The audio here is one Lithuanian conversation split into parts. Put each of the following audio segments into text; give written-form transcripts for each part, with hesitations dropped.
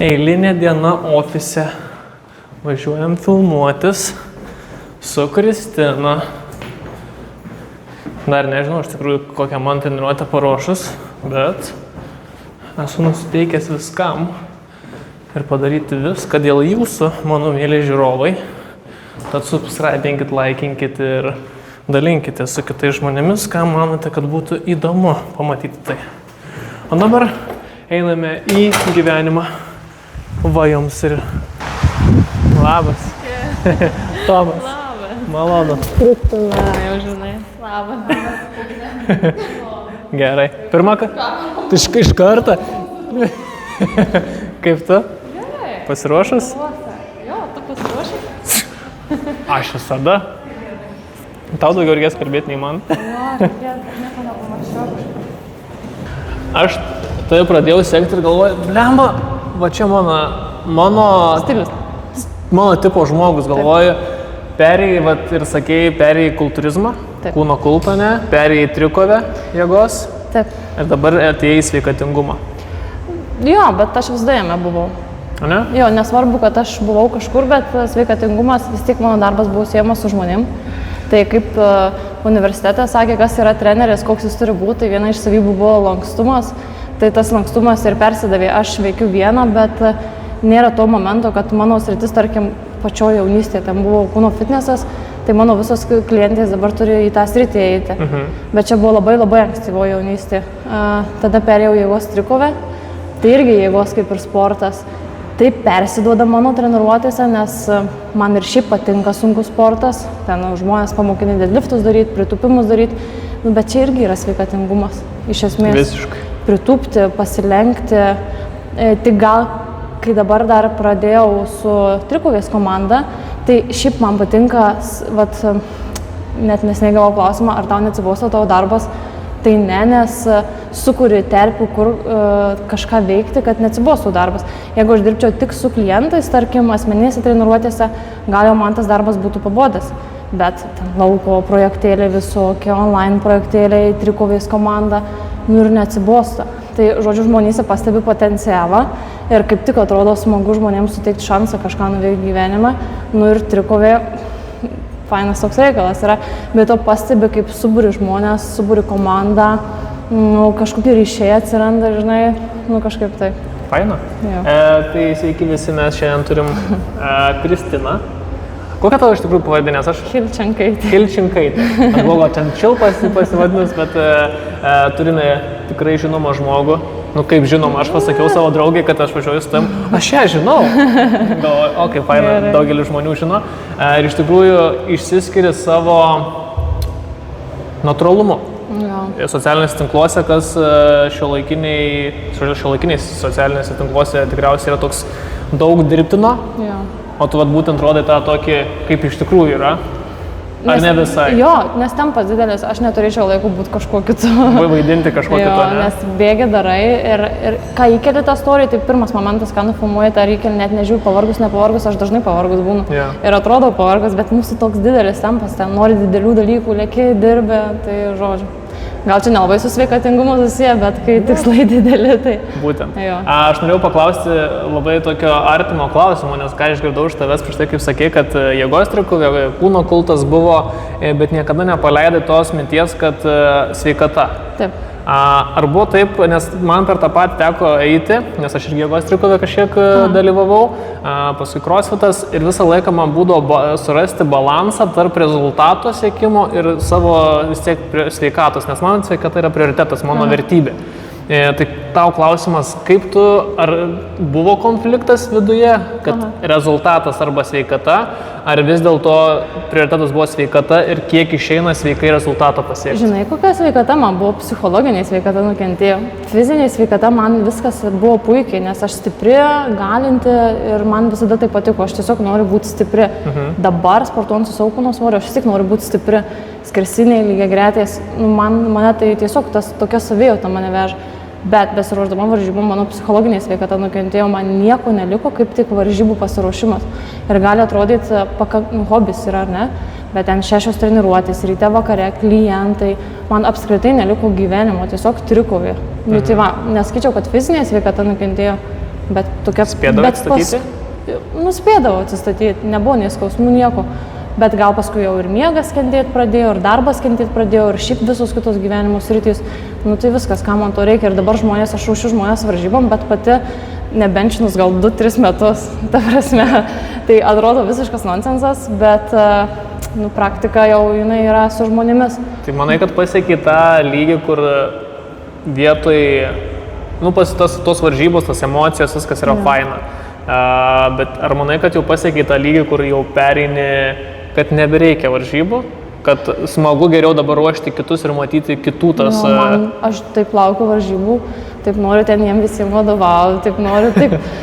Eilinė diena ofise. Važiuojam filmuotis su Kristina. Dar nežinau, iš tikrųjų, kokią man treniruotę paruošus, bet esu nusiteikęs viskam ir padaryti viską dėl jūsų, mano mėly žiūrovai. Tad subscribinkit, laikinkit ir dalinkite su kitais žmonėmis, ką manote, kad būtų įdomu pamatyti tai. O dabar einame į gyvenimą. Va jums ir labas. Tomas. Labas. Malonu. Kristina, jau žinai. Labas. Gerai. Pirmą kartą? Tu iš karto? Kaip tu? Gerai. Pasiruošus? Jo, tu pasiruošęs? Aš visada. Tau daugiau reikės kalbėti nei man. Jo, reikės, nieko nepamačiau. Aš tai pradėjau sekti ir galvoju, blemba, va čia mano Stilius. Mano tipo žmogus, galvoju, perėjai, vat, ir sakėjai, perėjai kultūrizmą, Taip. kūno kultą, ne, perėjai trikovę jėgos Taip. ir dabar atėjai į sveikatingumą. Jo, bet aš visada jame buvau. O ne? Jo, nesvarbu, kad aš buvau kažkur, bet sveikatingumas vis tiek mano darbas buvo siejamas su žmonėm. Tai kaip universitete sakė, kas yra treneris, koks jis turi būti, tai viena iš savybių buvo lankstumas. Tai tas lankstumas ir persidavė, aš veikiu vieną, bet nėra to momento, kad mano sritis, tarkim, pačioje jaunystėje, ten buvo kūno fitnesas, tai mano visos klientės dabar turi į tą sritį eiti. Bet čia buvo labai ankstyvo jaunystė. Tada perėjau jėgos trikovę, tai irgi jėgos kaip ir sportas. Tai persiduoda mano treniruotėse, nes man ir šiaip patinka sunkus sportas, ten žmonės pamokini deadliftus daryti, pritupimus daryti, bet čia irgi yra sveikatingumas, iš esmės. Visiškai. Pritūpti, pasilenkti, tik gal, kai dabar dar pradėjau su trikovės komanda, tai šiaip man patinka, vat, net neseniai gavau klausimą, ar tau neatsibosta tavo darbas, tai ne, nes sukuri terpių, kur kažką veikti, kad neatsibostų darbas. Jeigu aš dirbčiau tik su klientais, tarkim, asmeninėse treniruotėse, gal jau man tas darbas būtų pabodęs. Bet ten lauko projektėliai visokie, online projektėliai, trikovės komanda, ir neatsibosta. Tai, žodžiu, žmonėse pastebi potencialą ir kaip tik atrodo smagu žmonėms suteikti šansą kažką nuveikti gyvenime. Ir trikovė, fainas toks reikalas yra, bet to pastebi, kaip suburi žmonės, suburi komandą, kažkokie ryšiai atsiranda, žinai, kažkaip tai. Faina. Tai sveiki visi, mes šiandien turim Kristiną. Kokia tavo iš tikrųjų pavadinės? Aš Kilčinkaitė. Kilčinkaitė. Aš galvoju, ten Čilpas pasivadinus, bet turime tikrai žinomą žmogų. Nu kaip žinoma, aš pasakiau savo draugiai, kad aš važiuoju su tam. Aš ją žinau. Galvoju, kaip faina, daugelis žmonių žino. Ir iš tikrųjų išsiskiria savo natūralumu. Socialinėse tinkluose, kas šiuolaikiniais socialinėse tinkluose tikriausiai yra toks daug dirbtino. O tu vat būtent rodai tą tokį, kaip iš tikrųjų yra, ar ne visai? Jo, nes tempas didelis, aš neturėčiau laiko būti kažkuo kitu. Vaidinti kažkuo kitu, ne? Nes bėgi darai ir ką įkeli tą story, tai pirmas momentas, ką nufilmuoji, ar įkeli, net nežiūrėjau, pavargus, nepavargus, aš dažnai pavargus būnu. Ir atrodo pavargus, bet mūsų toks didelis tempas, ten nori didelių dalykų, lėki, dirbi, tai žodžiu. Gal čia nelabai su sveikatingumu susiję, bet kai tikslai dideli, tai... Būtent. Aš norėjau paklausti labai tokio artimo klausimo, nes ką išgirdau iš tavęs prieš tai, kaip sakei, kad jėgos trikovė, kūno kultas buvo, bet niekada nepaleidai tos minties, kad sveikata. Taip. Ar buvo taip, nes man per tą patį teko eiti, nes aš irgi jėgos trikovė kažkiek dalyvavau, paskui crossfitas ir visą laiką man būdavo surasti balansą tarp rezultato siekimo ir savo vis tiek sveikatos, nes man sveikata yra prioritetas, mano vertybė. Tai tau klausimas, kaip tu, ar buvo konfliktas viduje, kad rezultatas arba sveikata, ar vis dėlto prioritetas buvo sveikata ir kiek išeina sveikai rezultato pasiekti? Žinai, kokia sveikata man buvo, psichologinė sveikata nukentėjo. Fizinė sveikata man viskas buvo puikiai, nes aš stipri, galinti ir man visada tai patiko, aš tiesiog noriu būti stipri. Dabar sportuojant su savo kūno svoriu, aš tik noriu būti stipri, skersiniai, lygiagretės, mane tai tiesiog tokia savijauta mane veža. Bet besiruošdama varžybų, mano psichologinė sveikata nukentėjo, man nieko neliko, kaip tik varžybų pasiruošimas. Ir gali atrodyti, hobis yra, ar ne? bet ten 6 treniruotės, ryte vakare, klientai, man apskritai neliko gyvenimo, tiesiog trikovė. Nu, tai va, nesakyčiau, kad fizinė sveikata nukentėjo, bet tokia... Spėdavo atsistatyti? Spėdavo atsistatyti, nebuvo nei skausmų, nieko. Bet gal paskui jau ir miegas kentėti pradėjo, ir darbas kentėti pradėjo, ir šiaip visos kitos gyvenimo sritys. Nu tai viskas, ką man to reikia. Ir dabar žmonės, aš ruošiu žmonės varžybom, bet pati nebenčinus gal 2-3 metus, ta prasme. Tai atrodo visiškas nonsensas, bet nu, praktika jau jinai yra su žmonėmis. Tai manai, kad pasiekė tą lygį, kur vietoj, nu, tos varžybos, tos emocijos, viskas yra faina. Bet ar manai, kad jau pasiekė tą lygį, kur jau pereini, kad nebereikia varžybų, kad smagu geriau dabar ruošti kitus ir matyti kitų tas... Aš taip laukiu varžybų, taip noriu ten jiem visiems vadovauti, taip noriu,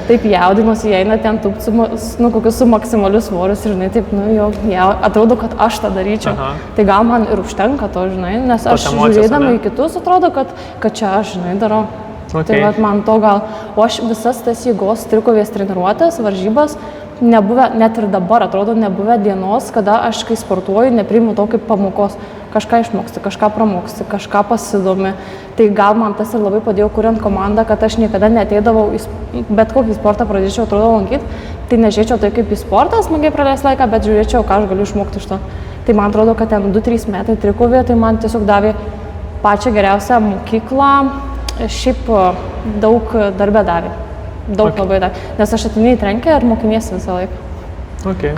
taip jaudinuosi, jie eina ten tūpti nu, kokius su maksimaliu svorius ir, žinai, taip, nu, jau atrodo, kad aš tą daryčiau. Tai gal man ir užtenka to, žinai, nes aš žiūrėdama į kitus atrodo, kad čia aš, žinai, darau. Okay. Tai vat man to gal, o aš visas tas jėgos trikovės treniruotės, varžybas, nebuvę, net ir dabar atrodo, nebuvę dienos, kada aš, kai sportuoju, nepriimu to kaip pamokos. Kažką išmoksti, kažką pramoksti, kažką pasidomi. Tai gal man tas ir labai padėjo kuriant komandą, kad aš niekada neateidavau, bet kokį sportą pradėčiau, atrodo, lankyti. Tai nežiūrėčiau tai kaip į sportą, smagiai praleis laiką, bet žiūrėčiau, ką aš galiu išmokti iš to. Tai man atrodo, kad ten 2-3 metai trikovė, tai man tiesiog davė pačią geriausią mokyklą. Šiaip daug darbę davė. Daug labai davė. Nes aš ateinu į trenkę ir mokiniesi visą laiką.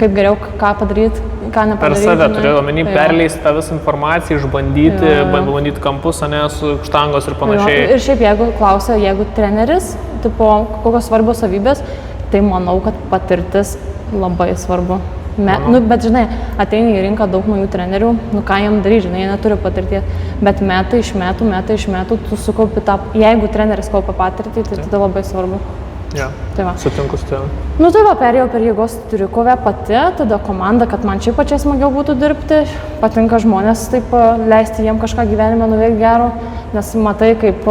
Kaip geriau, ką padaryti, ką nepadaryti. Per save turėjau omeny perleisti tą visą informaciją, išbandyti, bandyti kampus, ne, su štangos ir panašiai. Ir šiaip, jeigu klausia, jeigu treneris, tipo, kokios svarbios savybės, tai manau, kad patirtis labai svarbu. Nu, bet, žinai, ateini į rinką daug naujų trenerių, nu ką jiem daryti, žinai, jie neturi patirties, bet metai iš metų tu sukaupi tą, jeigu treneris kaupia patirtį, tai tada labai svarbu. Ja, tai va. Sutinku su tavim. Nu tai va, perėjau per jėgos trikovę pati, tada komanda, kad man čia pačiai smagiau būtų dirbti, patinka žmonės taip leisti jiem kažką gyvenime nuveikti gero, nes matai, kaip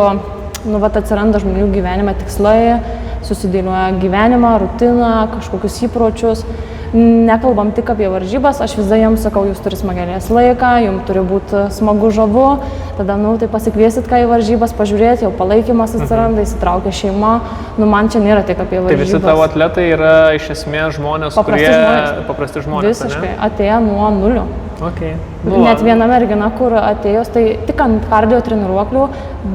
nu, vat, atsiranda žmonių gyvenime tikslai, susidėlioja gyvenimą, rutiną, kažkokius įpročius. Nekalbam tik apie varžybas, aš visada jiems sakau, jūs turi smagelės laiką, jums turi būti smagu, žavu, tada, nu, tai pasikviesit ką į varžybas, pažiūrėti, jau palaikymas atsiranda, įsitraukia šeima, nu, man čia nėra tik apie varžybas. Tai visi tavo atletai yra iš esmės žmonės, paprasti žmonės, visiškai, atėjo nuo nulio. Okay. Net viena mergina, kur atėjus, tai tik ant kardio treniruoklių,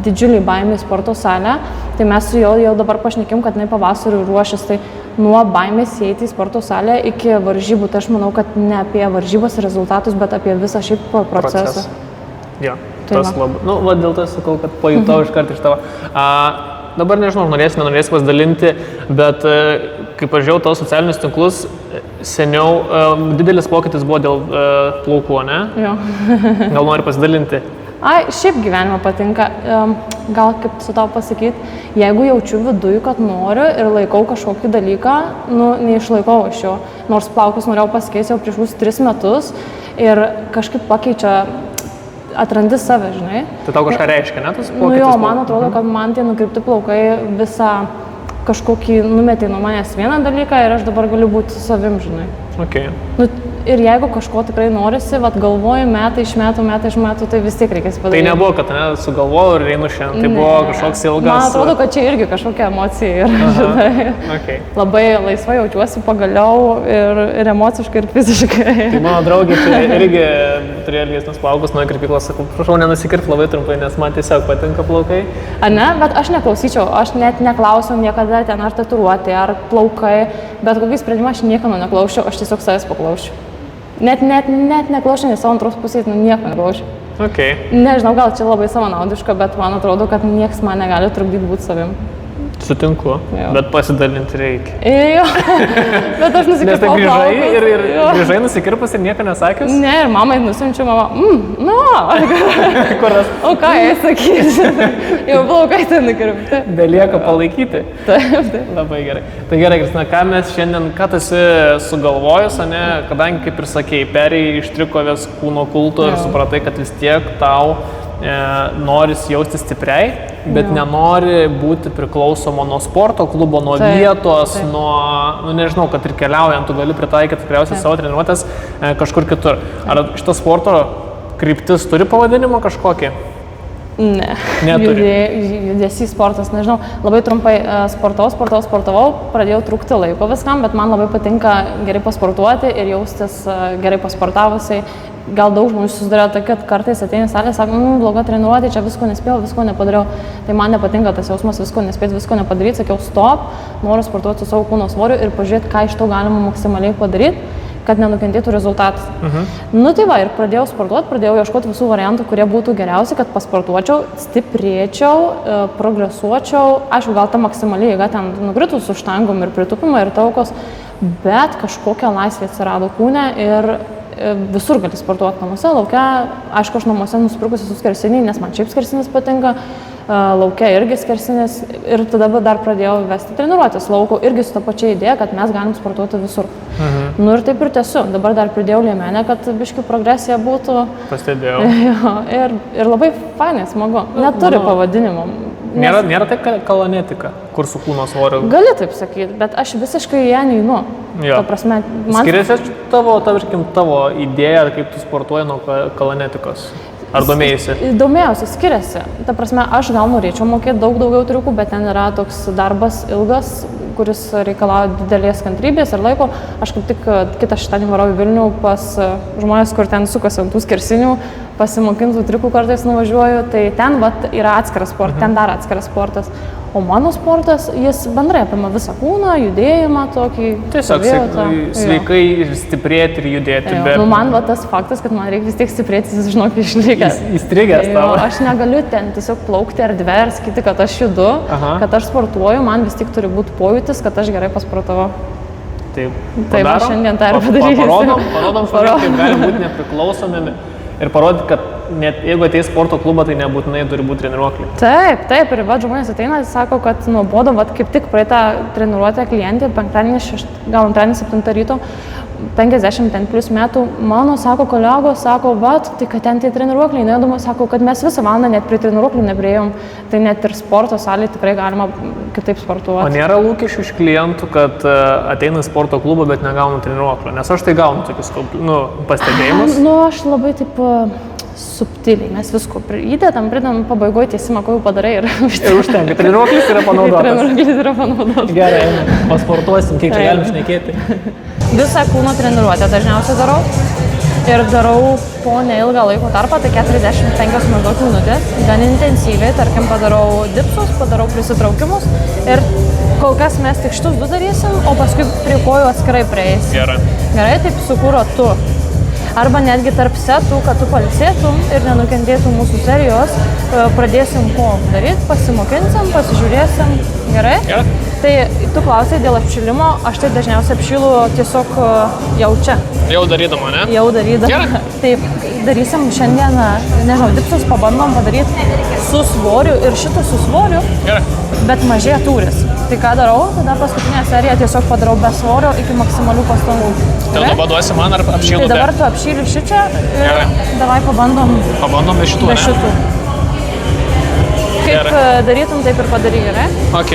didžiulį baimį sporto salę, tai mes su jau dabar pašnekėm, kad jinai pavasarį ruošis, tai nuo baimės įeiti į sporto salę iki varžybų, tai aš manau, kad ne apie varžybos rezultatus, bet apie visą šiaip procesą. Ja, tas labai, nu, va, dėl to sakau, kad pajutau iškart iš tavo. Dabar nežinau, nenorėsi pasidalinti, bet kai pažiūrėjau tavo socialinius tinklus, seniau didelis pokytis buvo dėl plaukų, ne? Jo. Gal nori pasidalinti? Šiaip gyvenime patinka, gal kaip su tau pasakyti, jeigu jaučiu viduje, kad noriu ir laikau kažkokį dalyką, nu, neišlaikau iš jo, nors plaukus norėjau pasikeisti jau prieš 3 metus ir kažkaip pakeičia, atrandi save, žinai. Tai tau kažką reiškia, ne, tas pokytis? Nu jo, man atrodo, kad man tie nukreipti plaukai visą kažkokį numetė nuo manęs vieną dalyką ir aš dabar galiu būti savim, žinai. Okay. Nu, ir jeigu kažko tikrai norisi, vat galvoju metai iš metų, tai vis tiek reikės padaryti. Tai nebuvo, kad sugalvojau ir einu šiandien, tai buvo kažkoks ilgas... Man atrodo, kad čia irgi kažkokia emocija yra, žinai. Okay. Labai laisvai jaučiuosi pagaliau ir emociškai, ir fiziškai. Tai mano draugė irgi turėjo ilgesnius plaukus nuo kirpyklos, sakau, prašau nenusikirpti labai trumpai, nes man tiesiog patinka plaukai. Ar ne? Bet aš neklausyčiau, aš net neklausiau niekada ten ar tatuiruotė, ar plaukai, bet kokį sprendimą aš niekada neklausčiau, aš tiesiog savęs paklausčiau. Net neklausiu, nes savo antros pusės, nu nieko neklausiu. Okay. Nežinau, gal čia labai savanaudiška, bet man atrodo, kad niekas man negali trukdyti būti savim. Sutinku, bet pasidalinti reikia. Jo, bet aš nusikirpau plaukus. Nes tai grįžai nusikirpus ir nieko nesakius? Ne, ir mamai nusiunčiu, mama, nu, kuras. O ką jai sakysi, jau plaukai ten nukirpti. Belieka palaikyti. Taip. Labai gerai. Tai gerai, Kristina, ką mes šiandien, ką tu esi sugalvojus, ne, kadangi, kaip ir sakei, perėjai iš trikovės kūno kulto ir supratai, kad vis tiek tau nori jausti stipriai, bet nenori būti priklausoma nuo sporto klubo, nuo vietos, nuo, nežinau, kad ir keliaujant, tu gali pritaikyti tikriausiai savo treniruotės kažkur kitur. Ar šito sporto kryptis turi pavadinimą kažkokį? Ne, judesys sportas, nežinau, labai trumpai sportavau, pradėjau trūkti laiko viskam, bet man labai patinka gerai pasportuoti ir jaustis gerai pasportavusiai. Gal daug žmonių susidarė tai, kad kartais ateina salė, sako, bloga treniruotė, čia visko nespėjau, visko nepadariau. Tai man nepatinka tas jausmas visko nespėti, visko nepadaryti, sakiau, stop, noriu sportuoti su savo kūno svoriu ir pažiūrėti, ką iš to galima maksimaliai padaryti, kad nenukentėtų rezultatas. Tai va, ir pradėjau sportuoti, pradėjau ieškoti visų variantų, kurie būtų geriausi, kad pasportuočiau, stiprėčiau, progresuočiau. Aišku, gal ta maksimaliai jėga ten nukritus su štangom ir pritupimą ir taukos, bet kažkokia laisvė atsirado kūne ir visur gali sportuoti namuose, lauke. Aišku, aš namuose nusipirkusi su skersinį, nes man šiaip skersinis patinka. Lauke irgi skersinis ir tada dar pradėjau vesti treniruotės lauko irgi su ta pačia idėja, kad mes galim sportuoti visur. Ir taip ir tiesiu. Dabar dar pridėjau liemenę, kad biškių progresija būtų. Pastebėjau. Ir labai fainai, smagu. Neturi pavadinimo. Nėra taip kalanetika, kur su kūno svoriu. Gali taip sakyti, bet aš visiškai ją neinu. Ta prasme, skiriasi tavo idėja, kaip tu sportuoji nuo kalanetikos? Ar domėjaisi? Domėjausi, skiriasi. Ta prasme, aš gal norėčiau mokėti daug daugiau triukų, bet ten yra toks darbas ilgas, kuris reikalauja didelės kantrybės ir laiko. Aš kaip tik kitą šeštadienį varau į Vilnių pas žmonės, kur ten sukasi ant tų skersinių, pasimokintų triukų kartais nuvažiuoju, tai ten yra atskiras sportas, ten dar atskiras sportas. O mano sportas, jis bendrai apima visą kūną, judėjimą tokį. Tiesiog sveikai stiprėti ir judėti. Man tas faktas, kad man reikia vis tiek stiprėti, jis žinok išlikęs. Įstrigęs tavo. Aš negaliu ten tiesiog plaukti erdvę ir sakyti, kad aš judu, kad aš sportuoju, man vis tik turi būti pojūtis, kad aš gerai pasportavau. Taip, aš šiandien tą ir padarysiu. Parodom, kaip gali būti nepriklausomi ir parodyti, kad net jeigu ateis sporto klubą, tai nebūtinai turi būti treniruokliai. Taip, ir žmonės ateina ir sako, kad nuobodu, kaip tik praeitą treniruotę klientė, penktadienį, gal antradienį 7 ryto, 50 ten plus metų, mano, sako, kolegos, sako, tai kad ten tie treniruokliai, neįdomu, sako, kad mes visą valandą net prie treniruoklių nepriejom, tai net ir sporto salėje tikrai galima kitaip sportuoti. O nėra lūkesčių iš klientų, kad ateina į sporto klubą, bet negauna treniruoklio, nes aš tai gaunu tokius pastebėjimus. Aš labai taip subtiliai, mes visko įdedam, pabaigoje tiesimą, ko jau padarai ir užtenka. Treniruoklis yra panaudotas. Gerai, pasportuosim, kiek čia galim šnekėti. Visą kūno treniruotę dažniausiai darau ir darau po neilgą laiko tarpą, tai 45 maždaug minutės, gan intensyviai, tarkim, padarau dipsus, padarau prisitraukimus ir kol kas mes tik šitus 2 darysim, o paskui prie kojų atskirai prieisim. Gerai, taip sukūro tu. Arba netgi tarp setų, kad tu pailsėtum ir nenukentėtum mūsų serijos, pradėsim ko daryti, pasimokinsim, pasižiūrėsim. Gerai? Tai tu klausai dėl apšilimo, aš tai dažniausiai apšilu tiesiog jau čia. Jau darydama, ne? Jau darydama. Taip, darysim šiandien, nežinau, dipsus pabandom padaryti su svoriu ir šitu su svoriu, bet mažėja tūris. Tai ką darau, tada paskutinę seriją tiesiog padarau be svorio iki maksimalių pastangų. Tai dabar duosi man ar apšylu? Tai dabar tu apšyli šičia ir davai pabandom. Pabandom be šitų, ne? Be šitų. Kaip darytum, taip ir padaryk, gerai? Ok.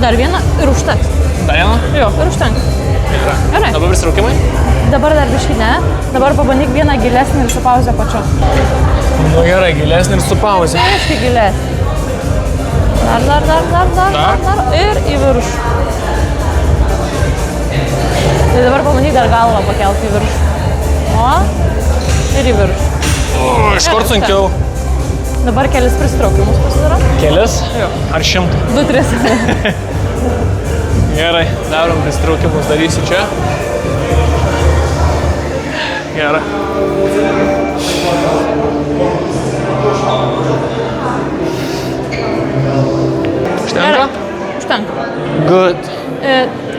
Dar vieną ir užteks. Dar vieną? Jo, ir užtenka. Gerai. Dabar prisitraukimai? Dabar dar biškį ne. Dabar pabandyk vieną gilesnį ir su pauze pačiu. Gerai, gilesnį ir su pauze. Biškį gilesnį. Dar. Ir į viršų. Tai dabar pabandyk dar galvą pakelti į viršų. Ir į viršų. Iškart sunkiau. Dabar kelis prisitraukimus pasidaro. Kelis? Jo. Ar 100? 2-3. Gerai, darom prisitraukimus, darysiu čia. Gerai. Užtenka? Užtenka. Good.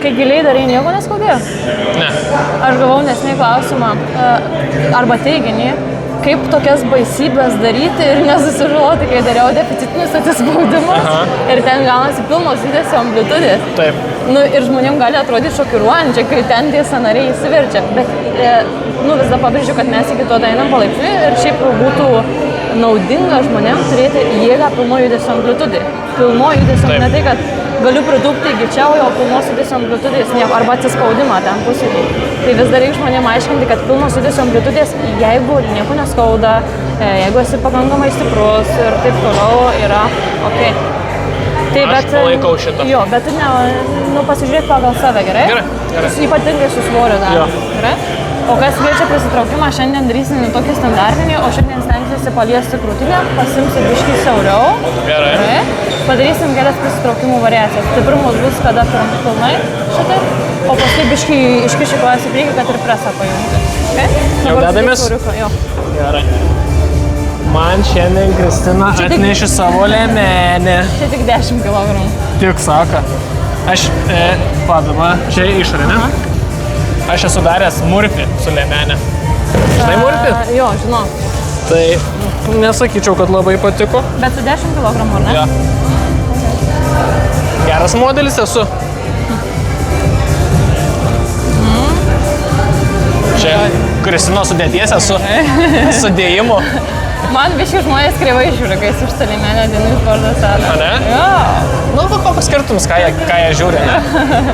Kai giliai darai, nieko neskaudėjo? Ne. Aš gavau neseniai klausimą arba teiginį, kaip tokias baisybės daryti ir nesusižaloti, kai dariau deficitinius atsispaudimus. Ir ten gaunasi pilnos judesio amplitudės. Taip. Nu, ir žmonėms gali atrodyti šokiruojančiai, kai ten tie sąnariai įsiverčia. Bet vis dar pabrėžiu, kad mes iki to einam palaipsniui ir šiaip būtų naudinga žmonėms turėti jėgą pilno judesio amplitudė. Pilno judesio, ne tai, kad galiu pridūkti iki čia, o pilnos judesio amplitudės nieko, arba atsispaudimą ten pusėje. Tai vis dar reikia žmonėms aiškinti, kad pilnos judesio amplitudės, jeigu nieko neskauda, jeigu esi pakankamai stiprus ir taip toliau, yra ok. Tai, Aš palaikau šitą. Jo, bet pasižiūrėk pagal save, gerai? Gerai. Ypatingai su svoriu dar. Gerai? O kas liečia prisitraukimą, šiandien darysim tokį standartinį, o šiandien stengsiuosi paliesti krūtinę, pasimsi biškį siauriau. Gerai. Padarysim kelias prisitraukimų variacijas. Tai pirmas bus, kada pilnai šitai, o paskui biškį iškiši kojas į priekį, kad ir presą pajungti. Okay? Jau dedamės? Jo. Gerai. Man šiandien Kristina atneši savo liemenę. Čia tik 10 kg. Tik sako. Aš, dabar čia išorinė. Aš esu daręs murpį su liemenė. Žinai murpį? Jo, žinau. Tai nesakyčiau, kad labai patiko. Bet su 10 kg, ar ne? Ja. Geras modelis esu. Čia Kristinos sudėties esu. Sudėjimu. Man biškai žmonės kreivai žiūri, kai su šitą liemenę dienų į sporto salę. A, ne? Jo. Nu, kokius skirtumus, ką jie žiūri, ne?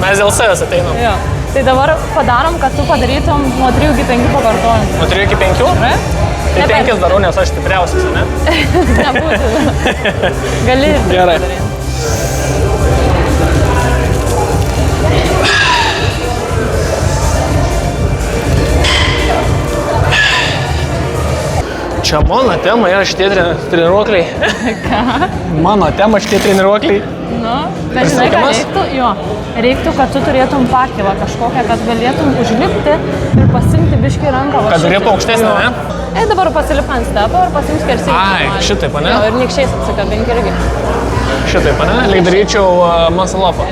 Mes dėl savęs ateinam. Jo. Tai dabar padarom, kad tu padarytum nuo 3 iki 5 pakartojimų. Nuo 3 iki 5? Gerai? Tai 5 darau, nes aš stipriausias, ne? Nebūtų. Gali ir Gerai. padaryti. Čia mano tema yra šitie treniruokliai. Ką? Mano tema šitie treniruokliai. Nu, bet žinai, ką reiktų, kad tu turėtum pakilą kažkokią, kad galėtum užlipti ir pasimti biškį ranką. Kad ripa aukštesnė, ne? Dabar pasilip ant stepo ir pasims skersai. Ai, šitaip, ne? Jo, ir nikščiais atsikabink irgi. Šitaip, ne? Lyg daryčiau muscle upą.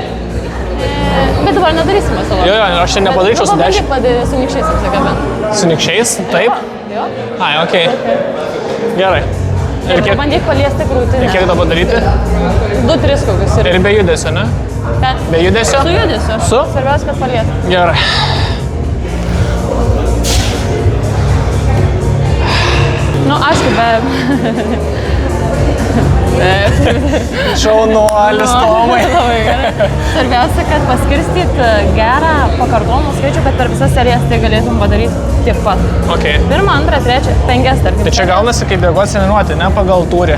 Bet dabar nedarysim muscle upą. Jo, aš čia nepadaryčiau su 10. Pabandyk su nikščiais atsikabink. Su nikščiais? Taip? Jo. Ai, okei. Gerai. Ir pabandyk paliesti krūtinę. Ir kiek dabar daryti? 2-3 kokius ir. Ir be judesio, ne? Be judesio? Su judesiu. Su? Svarbiausia, kad paliesti. Gerai. Nu, aišku, be... Šaunuolis, Tomai. Labai gerai. Svarbiausia, kad paskirstyt gerą pakartojimų skaičių, kad per visas serijas tai galėtum padaryti tiek pat. Ok. 1, 2, 3, 5, tarkim. Tai čia gaunasi kaip jėgos treniruoti, ne pagal tūrį.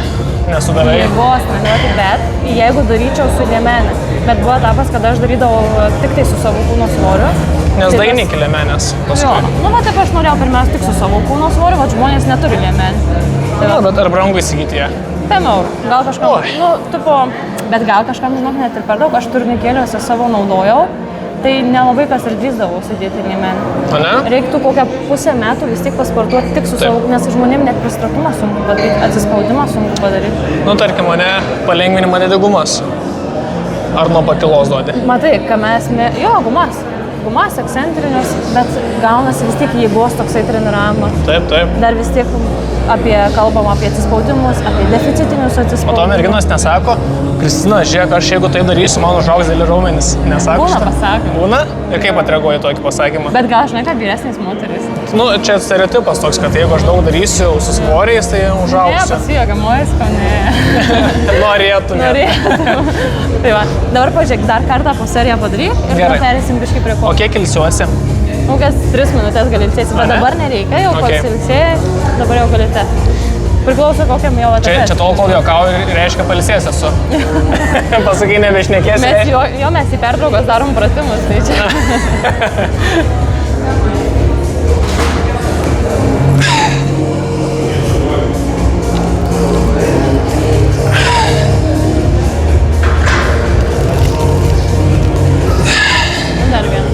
Nesudarai. Jėgos treniruoti, bet jeigu daryčiau su liemenė. Bet buvo etapas, kada aš darydavau tik tai su savo kūno svoriu. Nes dainiai iki liemenės. Jo, taip aš norėjau pirmiausia tik su savo kūno svoriu, bet žmonės neturi liemenį. Bet ar brangu įsigyti ją? 5 eurų. Gal kažkam, bet gal kažkam, žinok, net ir per daug. Aš turnikėliuose savo naudojau, tai nelabai kas ir drįsdavau sėdėti liemenį. O ne? Reiktų kokią pusę metų vis tiek pasportuoti tik su savo, nes žmonėm net pristraukimą sunku padaryti, atsispaudimą sunku padaryti. Nu, tarkim, mane palengvinimą nedigumas. Ar nuo pakilos duodi? Matai, ką mes, gumas, ekscentrinius, bet gaunasi vis tiek jėgos toksai treniravimas. Taip. Dar vis tiek kalbam apie atsispaudimus, apie deficitinius atsispaudimus. O to merginos nesako, Kristina, žiūrėk, aš jeigu tai darysiu, man užaugs dėlį raumenis. Nesako Būna šitą? pasakymų. Būna? Ir kaip atreaguoji tokį pasakymą? Bet gal žinai, kad vyresnės moteris. Nu, čia stereotipas toks, kad jeigu aš daug darysiu su svoriais, tai Ne, užaugsiu. pasijuokia, moisko, ne. Norėtum. Tai va, dabar pažiūrėk, dar kartą po seriją padaryk ir Gerai. tada perėsim biškai prie ko. O kiek ilsiuosi? Kokias 3 minutės gali ilsėti, bet Ane? dabar nereikia, jau Okay. pasilsėjai, dabar jau gali tęsti. Priklauso kokiam jau etape. Čia tol, kol juokauju, reiškia pailsėjęs esu. Pasakai, nebešnekėsi. Mes į pertraukas darom pratimus, tai čia. Dar vieną.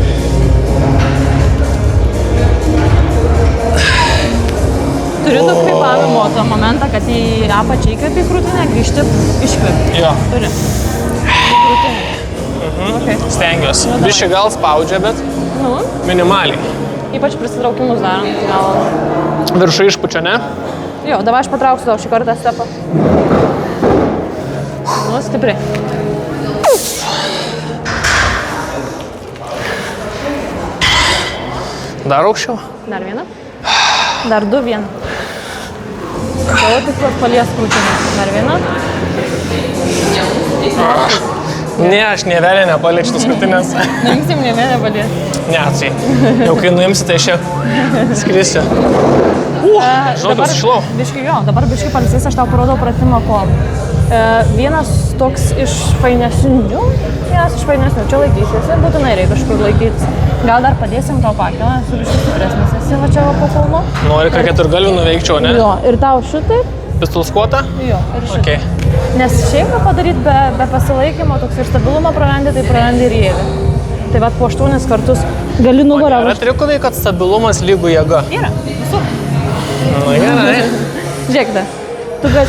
Turi daug kvėpavimo to momentą, kad į apačią įkvėpi į krūtinę, grįžti, iškvėpi. Jo. Turi. Į krūtinę. Okay. Stengiuosi. Bišį gal spaudžia, bet Nu, minimaliai. Ypač prisitraukimus darant. Gal... Viršų išpučio, ne? Jo, dabar aš patrauksiu tau šį kartą stepą. Nu, stipriai. Dar aukščiau? Dar vieną. Dar 2, 1. Tavo tikslas palies krūtinę. Dar vieną. Ne, aš nė velė nepaliečiu tos krūtinės. Nuimsim nė vieną palies. Ne, tai jau kai nuimsi, tai aš čia skrisiu. Žinau, kas išlau. Biškai jo, dabar biškai palisys, aš tau parodau pratimą kol. Vienas toks iš fainesnių, čia laikysiesi, būtinai reikia kažkur laikytis. Gal dar padėsim tau pakilą, esu biškai stipresnis, esi va čia va po kalnu. Nori, ką keturgalvių nuveikčiau, ne? Jo, ir tau šitai. Pistulskuota? Jo, ir šitai. Okay. Nes šiaip padaryti be pasilaikymo, toks ir stabilumą prarandi, tai prarandi ir jėgą. Tai va po 8 kartus gali nugarą. Yra triukai, kad stabilumas lygų jėga. Yra, visur. Nu, gerai. Žiūrėkite,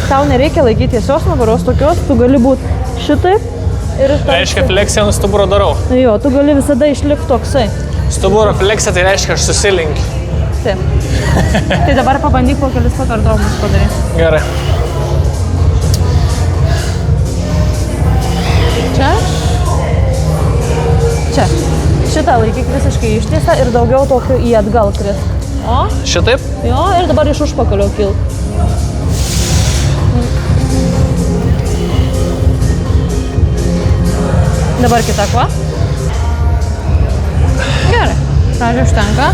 tau nereikia laikyti tiesios nugaros tokios, tu gali būti šitaip ir... Reiškia, fleksiją ant stuburo darau. Jo, tu gali visada išlikti toksai. Stuburo fleksija tai reiškia, aš susilinkiu. Taip. Tai dabar pabandyk po kelis pakartojimus padaryti. Gerai. Čia. Čia. Šitą laikyk visiškai ištiesą ir daugiau tokių į atgal krist. O? Šitaip? Jo, ir dabar iš užpakalio kilk. Dabar kita kuo. Gerai. Pradžio užtenka.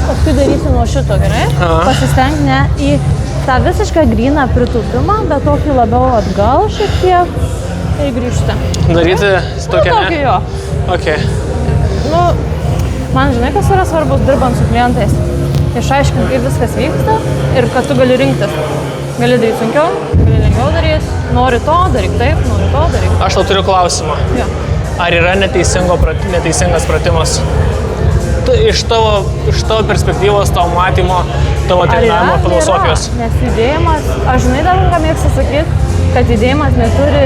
Paskui darysi nuo šito, gerai? Pasistenk ne į tą visišką gryną pritūpimą, bet tokį labiau atgal šiek tiek ir grįžti. Daryti tokią, ne? Tokį jo. Okay. Nu, man žinai, kas yra svarbus dirbant su klientais. Išaiškink, kaip viskas vyksta ir kad tu gali rinktis. Gali daryti sunkiau, gali lengviau daryti. Nori to, daryk taip, nori to, daryk. Aš tau turiu klausimą. Jo. Ar yra neteisingas pratimas? Iš tavo perspektyvos, tavo matymo, tavo trenavimo filosofijos. Nes judėjimas, aš žinai dar ką mėgstu sakyti, kad judėjimas neturi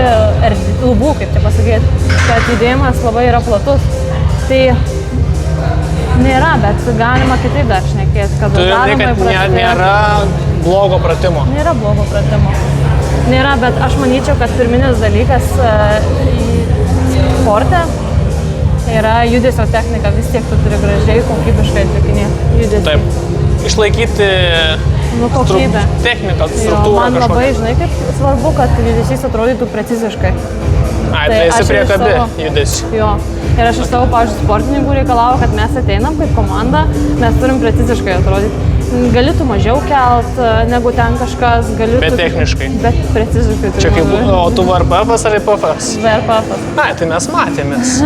lubų, kaip čia pasakyti, kad judėjimas labai yra platus. Tai nėra, bet galima kitaip dar šnekėti, kad nėra blogo pratimo. Nėra blogo pratimo. Nėra, bet aš manyčiau, kad pirminis dalykas sporte yra judesio technika, vis tiek tu turi gražiai, kokybiškai atlikinėti judesį. Taip. Išlaikyti kokybę. Techniką, struktūrą. Man labai, žinai, kaip svarbu, kad judesys atrodytų preciziškai. Ai, tai esi priekabi judesį. Jo. Ir aš iš savo, pavyzdžiui, sportininkų reikalauju, kad mes ateinam kaip komanda, mes turim preciziškai atrodyti. Gali tu mažiau kelt, negu ten kažkas, gali bet techniškai. Bet preciziškai. Čia kaip, o tu VRPF ar IPF? VRPF. Ai, tai mes matėmės.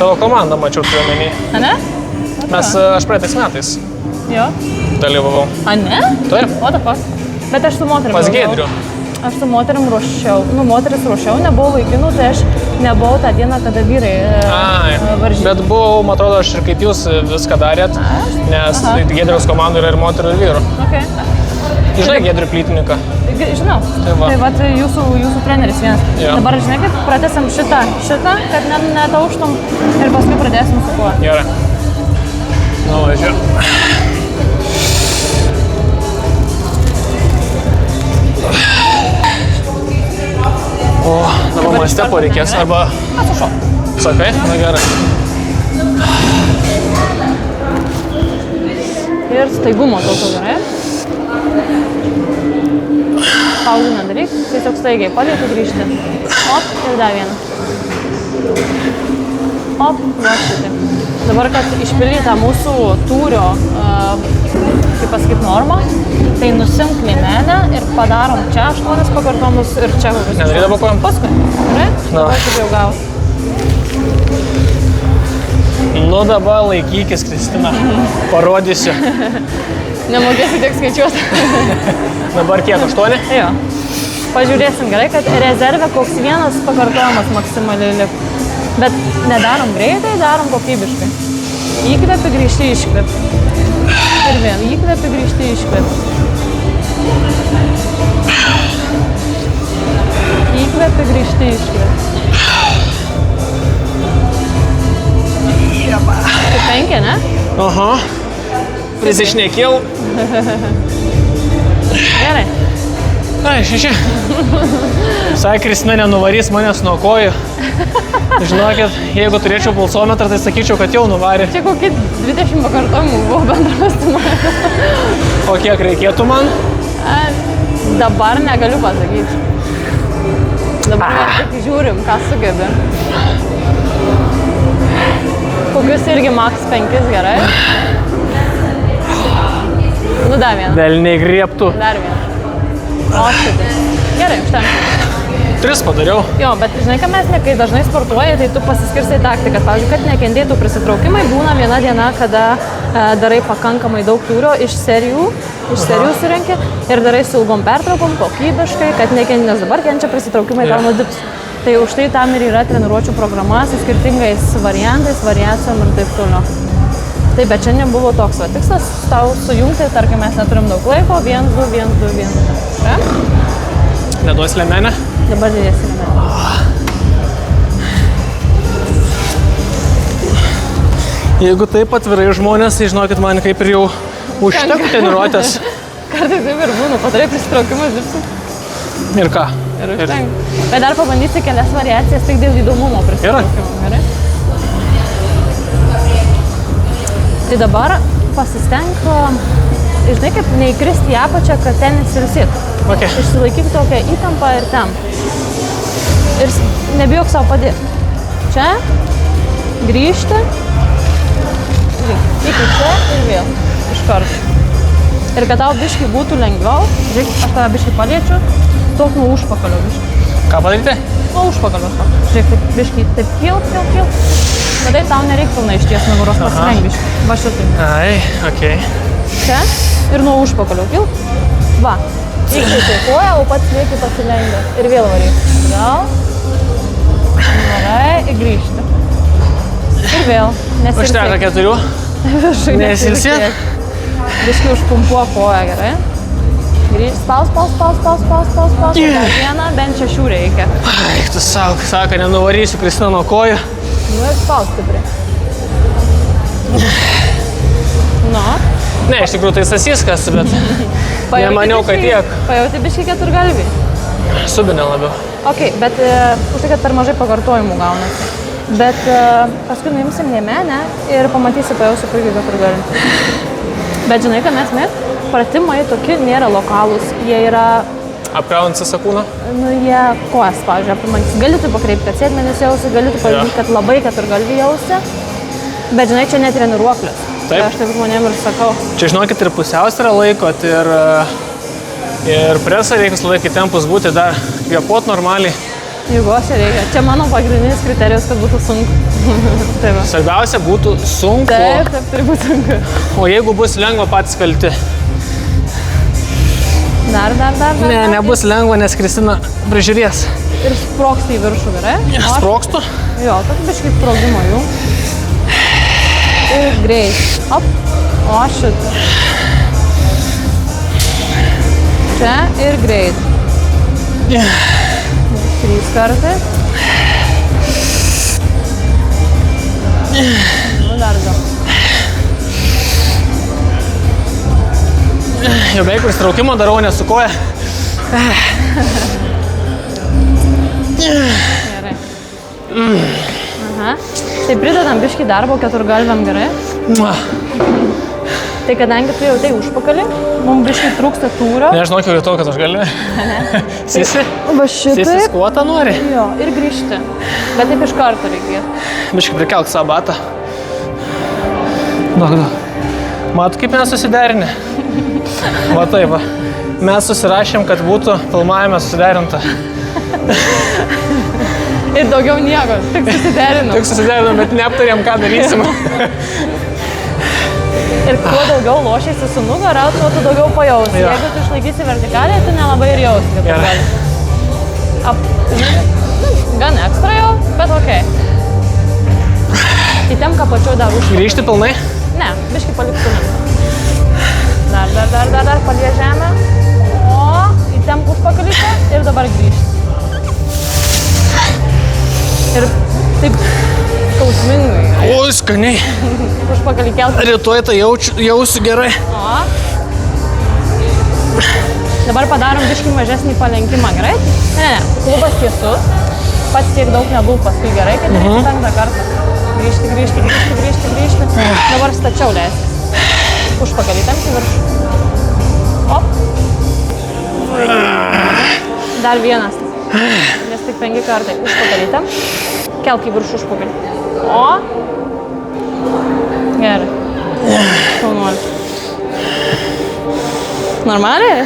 Tavo komandą mačiau turiu omeny. A ne? Aš praeitais metais dalyvavau. A ne? Taip. O the fuck? Bet aš su moterim. Pas Giedriu. Aš su moterim ruošiau. Nu, moteris ruošiau, nebuvau vaikinų, tai aš nebuvau tą dieną, kada vyrai varžyti. Bet buvau, man atrodo, aš ir kaip jūs viską darėt, nes Giedriaus komandų yra ir moterų ir vyrų. Okay. Žinai Giedrių plytininką? Žinau. Tai vat jūsų treneris vienas. Jo. Dabar žinai, kaip pratęsim šitą, kad netauštum ir paskui pradėsim su kuo. Gerai. Nu, važiuoju. O, dabar man stepo reikės, arba... Atsušau. Sakai? Na gerai. Ir staigumo tokio, gerai? Pauzų nedaryk, tiesiog staigiai palieku grįžti. Op, ir dar vieną. Op, nuoškite. Dabar, kad išpildytą mūsų tūrio, kaip pasakyti, normą, tai nusimk liemenę ir padarom čia 8 pakartomus ir čia kokius. Nedarai dabar kojom? Paskui. Gerai? Dabar kaip jau gausi. Nu dabar laikykis, Kristina. Parodysiu. Nemokėsi tiek skaičiuoti. Dabar kiek, 8? Jo. Pažiūrėsim gerai, kad rezerve koks vienas pakartojimas maksimaliai lik. Bet nedarom greitai, darom kokybiškai. Įkvepi, grįžti, iškvepi. Ir vėl įkvepi, grįžti, iškvepi. Įkvepi, grįžti, iškvepi. Tai 5, ne? Aha. Prisišnekėjau. Gerai. Ai, 6. Sakė, Kristina nenuvarys manęs nuo kojų. Žinokit, jeigu turėčiau pulsometrą, tai sakyčiau, kad jau nuvarė. Čia kokį 20 pakartojimų buvo bendras su manimi. O kiek reikėtų man? Dabar negaliu pasakyti. Dabar tik žiūrim, ką sugebi. Kokius irgi max 5, gerai? Nu, dar vieną. Velniai griebtų. Dar vieną. O, šitai. Gerai, užtenka. 3 padariau. Jo, bet žinai, kad mes, kai dažnai sportuoji, tai tu pasiskirstai taktikas. Pavyzdžiui, kad nekentėtų prisitraukimai, būna viena diena, kada darai pakankamai daug tūrio iš serijų surenki ir darai su ilgom pertraukom, kokybiškai, kad nekentė, nes dabar kenčia prisitraukimai tau nudips. Tai už tai tam ir yra treniruočių programa su skirtingais variantais, variacijom ir taip toliau. Taip, bet šiandien buvo toks va tikslas tau sujungti, tarkim, mes neturim daug laiko, 1, 2, 1, 2, 1. Neduos lemenę? Dabar dėsi lemenę. Jeigu taip atvirai žmonės, tai žinokit, man kaip ir jau užteko treniruotės. Kartais taip ir būna, padarai prisitraukimus dirbsi. Ir ką? Ir užtenka. Bet dar pabandysi kelias variacijas tik dėl įdomumo prisitraukimo, gerai? Tai dabar pasistenk, žinai, kaip neįkristi į apačią, kad ten įsilsit. Okay. Išsilaikyk tokią įtampą ir ten. Ir nebijok savo padėti. Čia, grįžti, iki čia ir vėl, iš karto. Ir kad tau biškį būtų lengviau, žiūrėk, aš tave biškį paliečiu, tok nuo užpakalio biškį. Ką padaryti? Nuo užpakalio. Žiūrėk, taip biškį, taip kil. Tada tau nereikia pilnai išties nugaros, pasilenk biškį. Va šitai. Ai, okei. Čia ir nuo užpakalio kil. Va. Įkritai koją, o pats lieki pasilenkę. Ir vėl varyk. Gal. Gerai, ir grįžti. Ir vėl. Užteka 4. Nesilsėt. Biškį užpumpuo koją, gerai. Grįžti. Spaus. Dar vieną, bent 6 reikia. Ai, tu sako, nenuvarysiu Kristiną nuo kojų. Nu ir spaus stipriai. Nu. Ne, iš tikrųjų tai sasiskas, bet nemaniau, kad tiek. Pajauti biškį keturgalvį? Subinė labiau. Ok, bet už tai, kad per mažai pakartojimų gaunasi. Bet paskui nuimsim liemenę ir pamatysi, pajausi puikiai keturgalvį. Bet žinai, kad mes pratimai tokie nėra lokalūs, jie yra... Apkraunant visą kūną? Nu, jie kojas, pavyzdžiui, apimantis. Gali tu pakreipti, kad sėdmenis jausi, gali tu padaryti, kad labai keturgalvį jausi. Bet žinai, čia net treniruoklis. Taip. Aš taip žmonėm ir sakau. Čia žinokit, ir pusiausvyrą laikot, ir presą reikia visą laiką tempus būti, dar kvėpuot normaliai. Jėgos reikia. Čia mano pagrindinis kriterijus, kad būtų sunku. Taip. Svarbiausia būtų sunku. Taip, turi būti sunku. O jeigu bus lengva, patys kalti. Dar. Ne, nebus lengva, nes Kristina prižiūrės. Ir sproksti į viršų, gerai? Sprokstu? Jo, toks biškai sprogimo jų. Ir greit. Op. O šitą. Čia ir greit. 3 kartai. Nu, dar 2. Jau beveik pristraukimą darau, nesu koja. Gerai. Aha. Tai pridedam biškį darbo keturgalviam, gerai? Tai kadangi tu jautai užpakalį, mums biškį trūksta tūrio. Ne, aš žinau, jau to, kad aš galiu. Sisi? Va šitaip. Sisi skuotą nori? Jo, ir grįžti. Bet taip iš karto reikėtų. Biškį prikelk savo batą. Daug. Matai, kaip mes susiderinę? Va taip, va. Mes susirašėm, kad būtų filmavime susiderinta. Ir daugiau nieko, tik susiderinom. Tik susiderinom, bet neaptarėm, ką darysim. Ir kuo daugiau lošiasi su nugara, tuo tu daugiau pajausi. Ja. Jeigu tu išlaikysi vertikaliai, tu nelabai ir jausi. Gerai. Gan ekstra jau, bet okei. Įtemka pačiu dar užpakalį. Grįžti pilnai? Ne, biškį paliktumėm. Dar, palie žemę. O, įtemk užpakalį čia ir dabar grįžti. Ir taip skausmingai. Oi, skaniai. Užpakalį kelti. Rytoj tai jausiu gerai. O. Dabar padarom biškį mažesnį palenkimą, gerai? Ne, klubas tiesus. Pats tiek daug nebūtų paskui gerai, kad reikia 5 kartą. Grįžti. Dabar stačiau leiskis. Užpakalį tempti viršų. Op. Dar vienas. Nes tik 5 kartai. Užpakalį tempti. Kelk į viršų užpakalį. O. Gerai. Šaunuolis. Normaliai?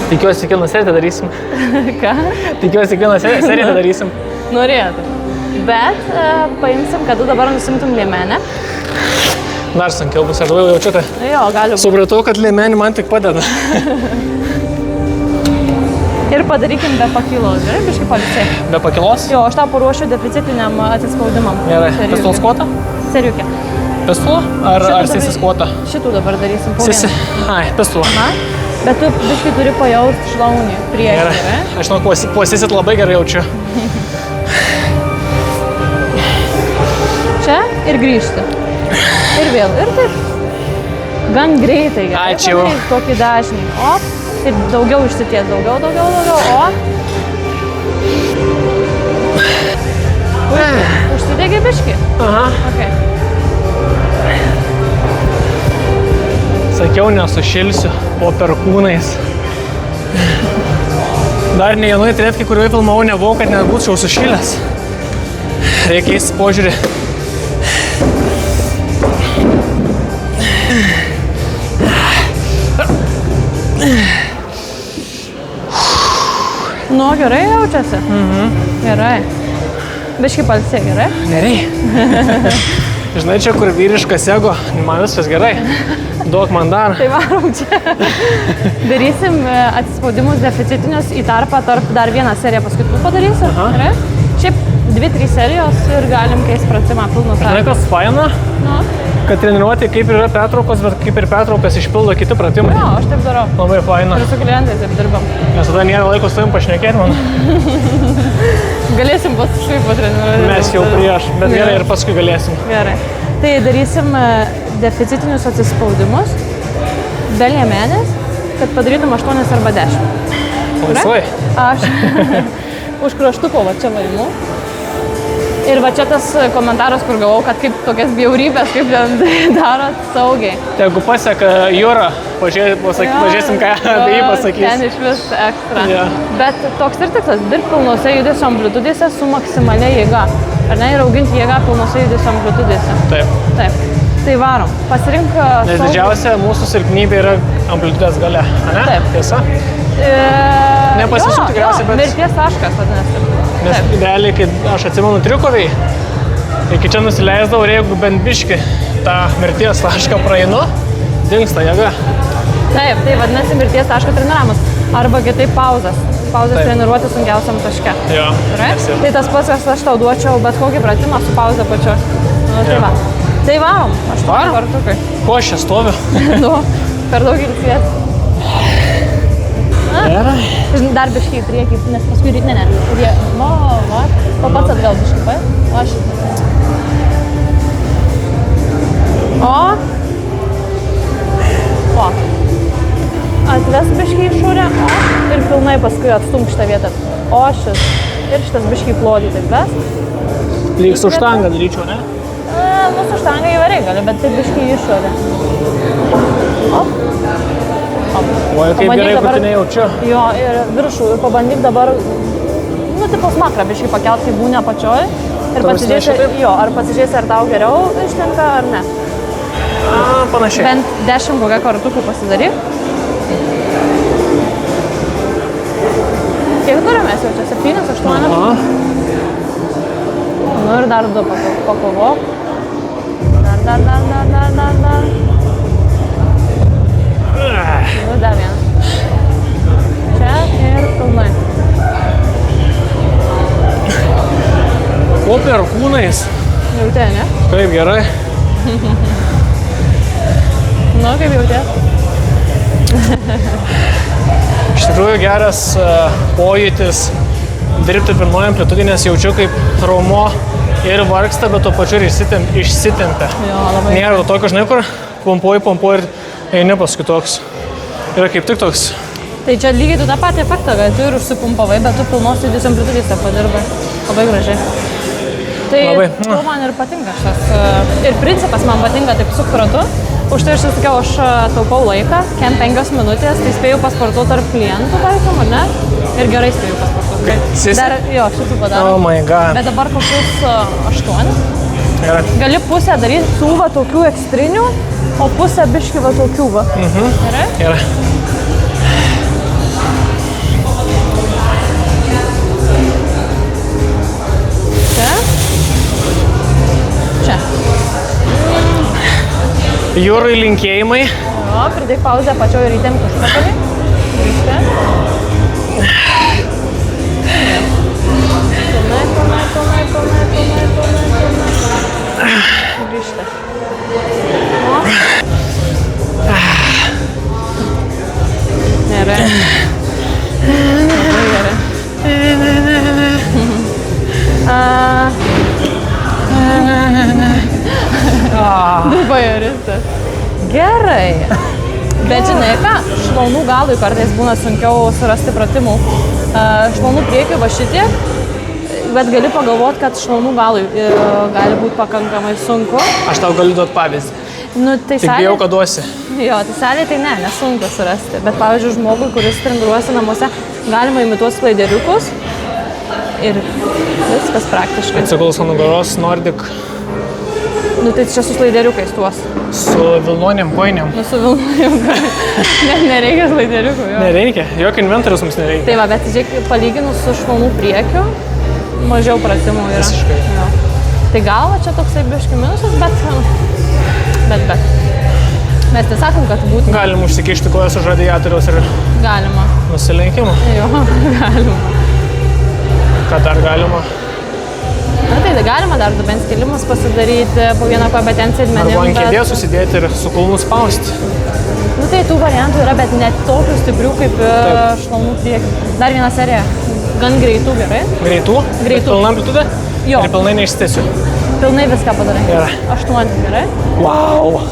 Tikiuosi, kiekvieną seriją darysim. Ką? Tikiuosi, kiekvieną seriją darysim. Norėtų. Bet paimsim, kad tu dabar nusimtum liemenę. Dar sunkiau bus, aš labai jaučiu, tai Jo, gali būti. supratau, kad liemenį man tik padeda. Ir padarykim be pakylos, gerai, biškai palicė. Be pakilos? Jo, aš tau paruošiu deficitiniam atsispaudimam. Gerai. Pistol skvotą? Seriukė. Pistolą? Ar sisi skvotą? Šitų dabar darysim po Sisi? vieną. Ai, pistolą. Aha. Bet tu biškai turi pajausti šlaunį priešį, Gerai. gerai? Aš žinau, po sisit labai gerai jaučiu. Čia ir grįžti. Ir vėl. Ir taip. Gan greitai, gerai? Ačiū. Padaryk tokį dažnį. O. Ir daugiau išsities. Daugiau. O. Užsidegi biškį? Aha. Okay. Sakiau, nesušilsiu po perkūnais. Dar ne vienoj trefkai, kurioje filmavau, nebuvau, kad nebūčiau sušilęs. Reikia keisti požiūrį. Nu, gerai jaučiasi? Gerai. Biškį palsė, gerai? Nereikia. Žinai, čia kur vyriškas ego, man viskas gerai. Duok man dar. Tai varom čia. Darysim atsispaudimus deficitinius į tarpą tarp dar vieną seriją, paskui tu padarysi. Gerai? Šiaip 2-3 serijos ir galim keisti pratimą pilnu Žinai, tarpą. kas faina, Nu, kad treniruoti kaip ir yra pertraukos, bet kaip ir pertraukas išpildo kiti pratimai. jo, aš taip darau. Labai faina. Ir su klientais taip dirbam. Nes tada nėra laiko su tavim pašnekėti, man. Galėsim paskui patreniruoti. Mes jau prieš, bet gerai ir paskui galėsim. Gerai. Tai darysim deficitinius atsispaudimus be liemenės, kad padarytum 8 arba 10. Laisvai. Aš už kraštuko va čia vaimu. Ir va čia tas komentaras, kur gavau, kad kaip tokias bjaurybės, kaip ten darot saugiai. Tai jeigu paseka Jūra, pažiūrėsim, ką apie jį pasakys. Ten iš vis ekstra. Jo. Bet toks ir tikslas - dirbti pilnose judesio amplitudėse su maksimalia jėga. Ar ne? Ir auginti jėgą pilnose judesio amplitudėse. Taip. Taip. Tai varom. Pasirink Nes saugų- didžiausia mūsų silpnybė yra amplitudės gale, ane? Taip. Tiesa? jo, Nepasisuk tikriausiai, bet- mirties taškas, vadinasi. Nes Taip. realiai, kai aš atsimenu triukoviai, iki čia nusileisdavau ir jeigu bent biškį tą mirties tašką praeinu, dingsta jėga. Taip, tai vadinasi mirties taško treniravimas. Arba kitaip pauzas. Pauzas Taip. treniruoti sunkiausiam taške. Jo. Gerai? Nes jau- Tai tas pats, kas aš tau duočiau bet kokį pratimą su pauze pačiu. Nu, tai Jo. va. Tai varom. 8 Varom? kartukai. Ko aš čia stoviu? Nu, per daug ilsies. Gerai. Dar biškai į priekį, nes paskui rytinė ne. Va. O pats atgal biškai, pa? O aš. O. Atves biškai į šūrę. O. Ir pilnai paskui atstumk šitą vietą. O šis. Ir šitas biškai plodį taip ves. Lyg su štanga daryčiau, ne? Nu, su štanga įvairiai gali, bet taip biškai į išorę. Op. Op. Oi, kaip Pabandyk gerai, dabar- kad nejaučiu. Jo, ir viršų. Ir pabandyk dabar, nu, tipo smakrą biškai pakelt, kai būni apačioj. Ir Ta prasme, pasižiūrėsi, šitaip? jo, ar pasižiūrėsi, ar tau geriau ištinka, ar ne. Panašiai. Bent 10 kokią kartukų pasidaryk. Kiek turim mes jau čia? 7, 8? Aha. Nu ir dar 2 pakovok. Dar. Nu, dar vieną. Čia ir pilnai. Po perkūnais. Jautė, ne? Kaip gerai. Nu, kaip jautė? Iš tikrųjų geras pojūtis dirbti pirmoje amplitudėje, nes jaučiu, kaip raumo ir vargsta, bet tuo pačiu ir išsitempia. Jo, labai. Nėra to tokio, žinai, kur pompuoji ir eini paskui toks. Yra kaip tik toks. Tai čia lygiai tu tą patį efektą, kad tu ir užsipumpavai, bet tu pilnos judės amplitudės tą padirbai. Labai gražiai. Tai Labai. Man ir patinka šitas. Ir principas man patinka, taip suprantu. Už tai aš sakiau, aš taupau laiką, kem 5 minutės, tai spėjau pasportuoti tarp klientų, tarkim, ar ne? Ir gerai spėjau pasportuoti. Dar, jo, šitų padarau. Oh my god. Bet dabar kokius 8. Gerai. Gali pusę daryti tų va tokių ekstrinių, o pusę biški va tokių va. Gerai? Gerai. Čia. Jūrai linkėjimai. Jo, pridėk pauzę pačioj ir įtėm kažkokiai. Grįžti. Pilnai. Grįžti. O. Gerai. Labai gerai. Bajoristas. Gerai. Bet žinai ką, šlaunų galui kartais būna sunkiau surasti pratimų. Šlaunų priekiu va šitiek, bet gali pagalvoti, kad šlaunų galui gali būti pakankamai sunku. Aš tau galiu duoti pavyzdį. Nu, tai Tik bijau, kad duosi. Jo, tai salė tai nesunku surasti. Bet pavyzdžiui, žmogui, kuris treniruosi namuose, galima imituoti slaideriukus ir viskas praktiškai. Atsiguls ant nugaros Nordic Nu, tai čia su slaideriukais tuos. su vilnonėm kojinėm. Nu, su vilnojom. Net nereikia slaideriukų, jo. Nereikia, jokio inventorius mums nereikia. Tai va, bet žiūrėk, palyginus su šlaunų priekiu, mažiau pratimų yra. Visiškai. Jo. Tai gal va čia toksai biški minusas, bet. Mes nesakom, kad būtų Galim užsikišti kojas už radiatoriaus ir galima. nusilenkimą. Jo, galima. Ką dar galima? Na tai galima dar dubens kilimus pasidaryti po vieną kompetenciją Arba dmenim. ant kėdės susidėti ir su kulnu spausti. Nu tai tų variantų yra, bet net tokių stiprių kaip šlaunų priekių. Dar viena serija. Gan greitų, gerai? Greitų? Greitų. Pilna amplitudė? Jo. Ir pilnai neišstėsiu. Pilnai viską padarai. Gerai. 8, gerai? Wow.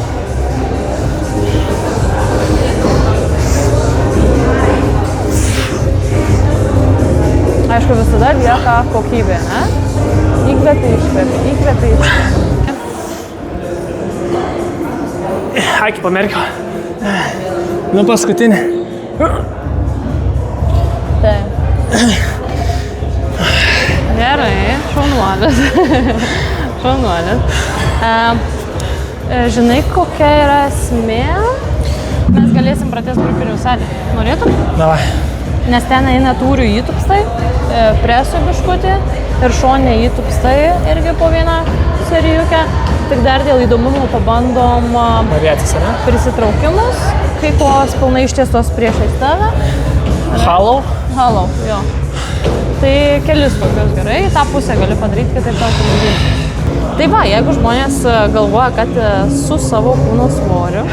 Aišku, visada lieka kokybė, ne? Įkvėpi, iškvėpi. Akį pamerkiau. Nu paskutinį. Taip. Gerai, šaunuolis. Šaunuolis. Žinai, kokia yra esmė? Mes galėsim pratęsti grupinių salę. Norėtum? Davai. Nes ten eina tūrių įtupstai, preso biškutį ir šoninė įtupstai irgi po vieną serijukę. Tik dar dėl įdomumo pabandom Variacijas, ar ne? prisitraukimus, kai kojos pilnai ištiestos priešais tave. Hollow. Hollow, jo. Tai kelis tokius gerai, tą pusę gali padaryti, kad ir tau trukdyti. Tai va, jeigu žmonės galvoja, kad su savo kūno svoriu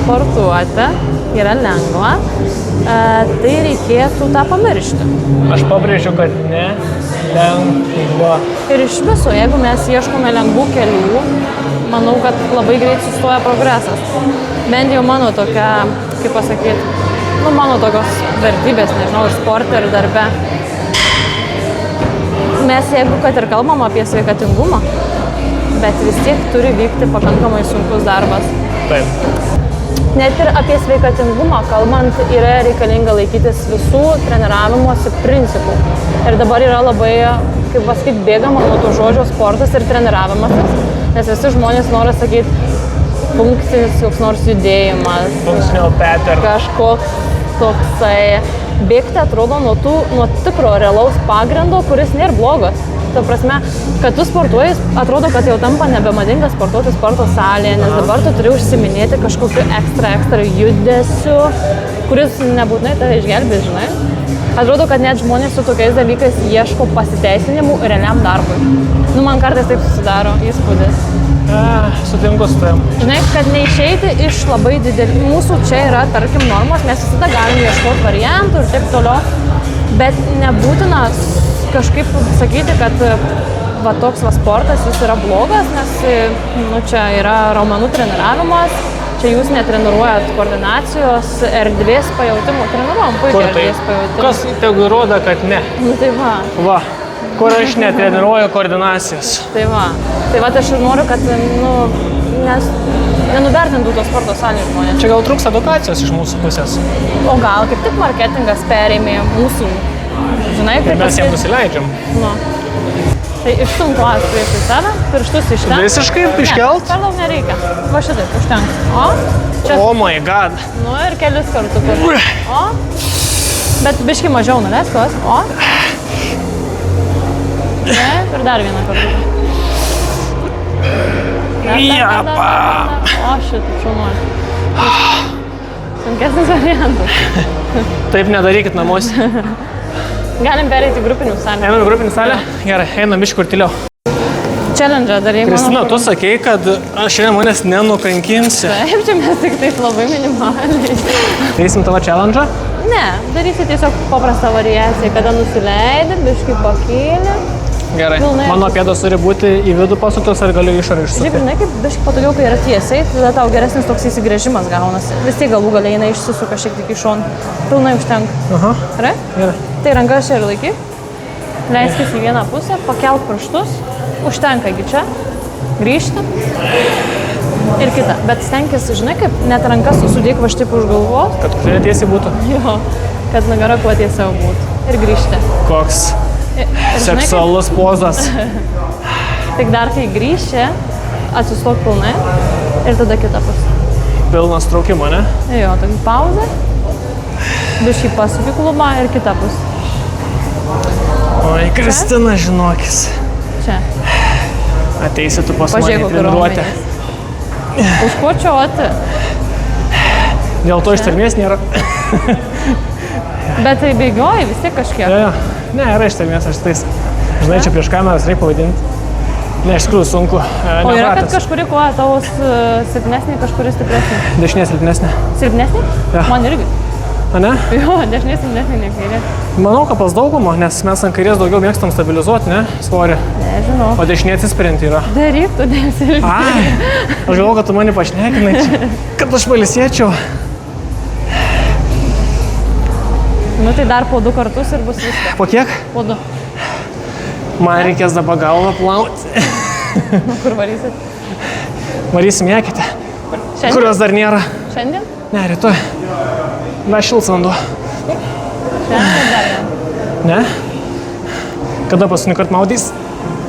sportuoti yra lengva, tai reikėtų tą pamiršti. Aš pabrėžiu, kad ne lengva. Ir iš viso, jeigu mes ieškome lengvų kelių, manau, kad labai greit sustoja progresas. Bent jau mano tokia, kaip pasakyti, mano tokios vertybės, nežinau, ir sporte, ir darbe. Mes, jeigu kad ir kalbam apie sveikatingumą, bet vis tiek turi vykti pakankamai sunkus darbas. Taip. Net ir apie sveikatingumą kalbant, yra reikalinga laikytis visų treniravimosi principų. Ir dabar yra labai, kaip pasakyti, bėgama nuo to žodžio sportas ir treniravimasis, nes visi žmonės nori sakyti funkcinis koks nors judėjimas, Functional pattern. kažkoks toksai. Bėgti atrodo nuo tikro realaus pagrindo, kuris nėra blogas. Ta prasme, kad tu sportuoji, atrodo, kad jau tampa nebemadinga sportuoti sporto salėje, nes dabar tu turi užsiminėti kažkokiu ekstra judesiu, kuris nebūtinai tave išgelbės, žinai. Atrodo, kad net žmonės su tokiais dalykais ieško pasiteisinimų realiam darbui. Nu, man kartais taip susidaro įspūdis. Sutinku su tavim. Žinai, kad neišeiti iš labai didelių. Mūsų čia yra, tarkim, normos, mes visada galime ieškoti variantų ir taip toliau, bet nebūtina kažkaip sakyti, kad va toks va sportas jis yra blogas, nes nu, čia yra raumenų treniravimas, čia jūs netreniruojat koordinacijos, erdvės pajautimų, treniruojam puikiai erdvės pajautimų. Kas tegu įrodo, kad ne? Nu, tai va. Va, kur aš netreniruoju koordinacijos. Tai va, aš ir noriu, kad nu, nenuvertintų to sporto sąlygų žmonės. Čia gal trūks edukacijos iš mūsų pusės. O gal kaip tik marketingas perėmė mūsų, žinai, Ir mes jam nusileidžiam. Nu. Tai išstumk kojas priešai save, pirštus iš ten. Visiškai iškelt? Ne, per daug nereikia. Va šitaip, užtenka. O, čia. Oh my god. Nu ir kelis kartų. O, bet biškai mažiau nuleisk kojas. O. Ne, ir dar vieną kartą. Dar. O, šitą šaunuolį. Sunkesnis variantas. Taip nedarykit namuose. Galim pereiti į grupinių salę. Einam į grupinį salę? Gerai, einam iš kur tyliau. Challenge darai. Kristina, tu sakei, kad aš šiandien manęs nenukankinsi. Taip, čia mes tik taip labai minimaliai. Eisim tavo challenge? Ne, darysi tiesiog paprastą variaciją, kada nusileidi, biškai pakyli. Gerai. Pilnai. Mano pėdos turi būti į vidų pasuktos ar galiu išorę išsukti? Žiūrėk, žinai, kaip biškai patogiau, kai yra tiesiai, tada tau geresnis toks įsigrėžimas gaunasi. Vis tiek galų galiai jinai išsisuka šiek tiek į šoną. Pilnai užtenka. Aha. Gerai? Gerai. Tai rankas čia ir laikyk. Leiskis į vieną pusę, pakelk pirštus. Užtenka iki čia. Grįžti. Ir kita. Bet stenkis, žinai, kaip net rankas sudėk va šitaip už galvos. Kad kurie tiesiai būtų? Jo. Kad nugara kuo tiesiau būtų. Ir grįžti. Koks Ir žinai, seksualus pozas. Tik dar kai grįši, atsistok pilnai ir tada kitą pusę. Pilnas traukimo, ne? Jo, tokį pauzę, biškį pasuki klubą ir kitą pusę. Oi, Kristina, žinokis. Čia. Ateisi tu pas mane Pažiūrėk, kokį treniruotę. raumenys. Užkočiuoti. Dėl to ištvermės nėra. Bet tai bėgioji vis tiek kažkiek. Jo. Ne, yra ištvermės, aš tais. Žinai, čia prieš kameras reikia pavadinti. Ne, iš tikrųjų sunku. O yra, kad kažkuri koja tavo silpnesnė, kažkuri stipresnė. Dešinė silpnesnė. Silpnesnė? Ja. Man irgi. A ne? Jo, dešinė silpnesnė, ne kairė. Manau, kad pas daugumą, nes mes ant kairės daugiau mėgstam stabilizuoti, ne? Svorį. Nežinau. O dešinė atsispirianti yra. Daryk, tu nesilpnesnė. Ai, aš galvoju, kad tu mane pašnekinai čia, kad aš pailsėčiau. Nu tai dar po 2 kartus ir bus viskas. Po kiek? Po 2. Man reikės dabar galvą plauti. Kur varysit? Varysim ją kitą, Šiandien? kurios dar nėra. Šiandien? Ne, rytoj. Na, šilts vanduo. Šiandien dar ne. Ne? Kada paskutinį kartą maudys?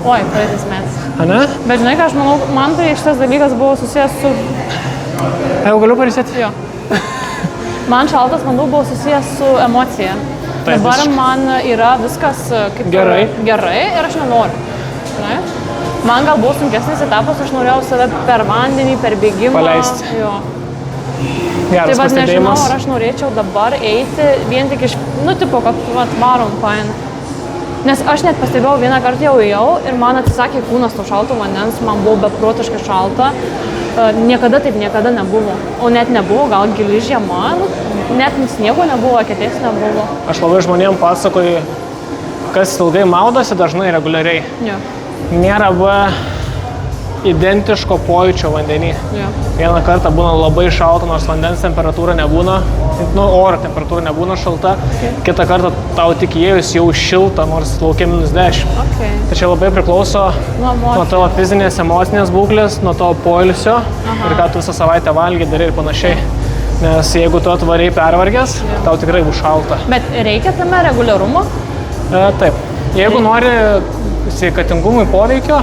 Oi, praeitais metais. A ne? Bet žinai, ką aš manau, man tai šitas dalykas buvo susijęs su... Jau galiu pailsėti? Jo. Man šaltas vanduo buvo susijęs su emocija. Taip, Dabar visiškai. man yra viskas kaip Gerai. Gerai ir aš nenoriu. Žinai? Man gal buvo sunkesnis etapas, aš norėjau save per vandenį, per bėgimą. Paleisti. Jo. Geras Tai vad nežinau, pastebėjimas. ar aš norėčiau dabar eiti vien tik iš, nu, tipo, kad vat, varom faina. Nes aš net pastebėjau, vieną kartą jau ėjau ir man atsisakė kūnas to šalto vandens, man buvo beprotiškai šalta. Niekada taip niekada nebuvo. O net nebuvo, gal gili žiema, nu, net sniego nebuvo, eketės nebuvo. Aš labai žmonėm pasakoju, kas ilgai maudosi, dažnai reguliariai. Jo, Nėra identiško pojūčio vandenį. jo. Vieną kartą būna labai šalta, nors vandens temperatūra nebūna, nu, oro temperatūra nebūna šalta. Kitą kartą tau tik įėjus jau šilta, nors laukia -10. Okay. Tačiau labai priklauso Nuo emocijų. nuo tavo fizinės, emocinės būklės, nuo tavo poilsio ir ką tu visą savaitę valgy, darai ir panašiai. Nes jeigu tu atvariai pervargęs, tau tikrai bus šalta. Bet reikia tame reguliarumo? Taip. Jeigu nori sveikatingumui poveikio,